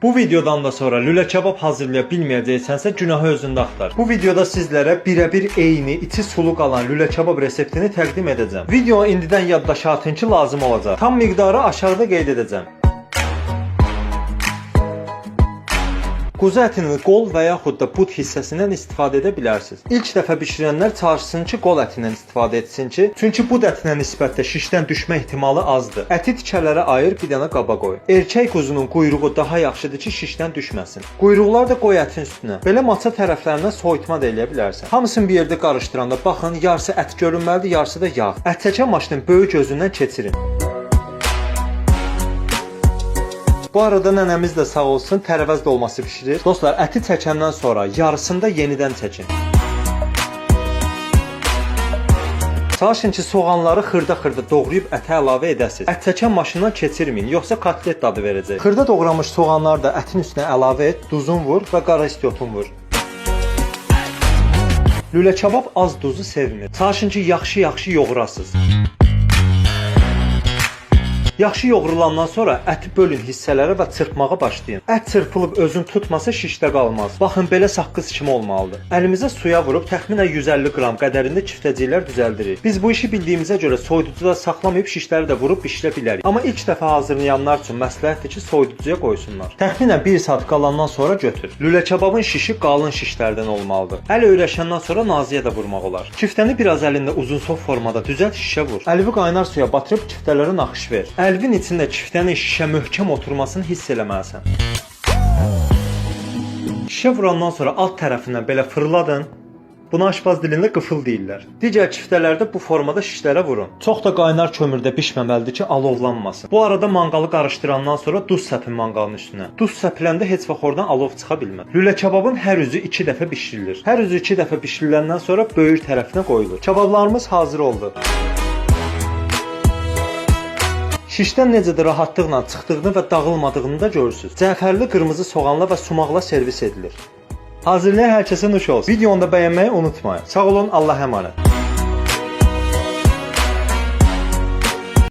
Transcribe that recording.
Bu videodan da sonra lülə kebab hazırlaya bilməyəcəksənsə günahı özündə axtar. Bu videoda sizlərə birəbir eyni içi sulu qalan lülə kebab reseptini təqdim edəcəm. Videonu indidən yaddaşa atın ki, lazım olacaq. Tam miqdarı aşağıda qeyd edəcəm. Quzu ətinin qol və yaxud da but hissəsindən istifadə edə bilərsiniz. İlk dəfə bişirənlər çalışsın ki, qol ətindən istifadə etsin ki, çünki but ətinə nisbətdə şişdən düşmə ehtimalı azdır. Əti tikələrə ayır, bir dənə qaba qoy. Erkək quzunun quyruğu daha yaxşıdır ki, şişdən düşməsin. Quyruqlar da qoy ətin üstünə. Belə maça tərəflərinə soyutma da eləyə bilərsən. Hamısını bir yerdə qarışdıranda baxın, yarısı ət görünməlidir, yarısı da yağ. Ət çəkən maşının böyük özündən keçirin. Bu arada nənəmiz də sağ olsun tərəvəz dolması bişirir. Dostlar, əti çəkəndən sonra yarısını da yenidən çəkin. Çalışın ki, soğanları xırda-xırda doğrayıb ətə əlavə edəsiniz. Ət çəkən maşından keçirməyin, yoxsa kotlet dadı verəcək. Xırda doğramış soğanları da ətin üstünə əlavə et, duzun vur və qara istiotun vur. Lülə kebab az duzu sevmir. Çalışın ki, yaxşı yoğurasınız. Yaxşı yoğurulandan sonra əti bölün hissələrə və çırpmağa başlayın. Ət çırpılıb özün tutmasa şişdə qalmaz. Baxın, belə saqqız kimi olmalıdır. Əlimizə suya vurub təxminən 150 qram qədərində çiftəciklər düzəldirik. Biz bu işi bildiyimizə görə soyuducuda saxlamayıb şişləri də vurub bişirə bilərik. Amma ilk dəfə hazırlayanlar üçün məsləhətdir ki, soyuducuya qoysunlar. Təxminən 1 saat qalandan sonra götür. Lülə kebabın şişi qalın şişlərdən olmalıdır. Əl öyrəşəndən sonra naziyə də vurmaq olar. Kiftəni biraz əlində uzunsov formada düzəlt, şişə vur. Əlvi qaynar suya batırıb kiftələrə naxış ver. Əlvin içində kiftənin şişə möhkəm oturmasını hiss eləməlisən. Şişə vurandan sonra alt tərəfindən belə fırladın. Buna aşpaz dilində qıfıl deyirlər. Digər kiftələrdə bu formada şişlərə vurun. Çox da qaynar kömürdə bişməməlidir ki, alovlanmasın. Bu arada manqalı qarışdırandan sonra duz səpin manqalın üstünə. Duz səpiləndə heç vaxt oradan alov çıxa bilməz. Lülə kebabın hər üzü 2 dəfə bişirilir. Hər üzü 2 dəfə bişiriləndən sonra böyür tərəfinə qoyulur. Kebablarımız hazır oldu. Şişdən necə də rahatlıqla çıxdığını və dağılmadığını da görürsünüz. Cəfərli qırmızı soğanla və sumaqla servis edilir. Hazırlayan hər kəsə nuş olsun. Videonu da bəyənməyi unutmayın. Sağ olun, Allah'a əmanət.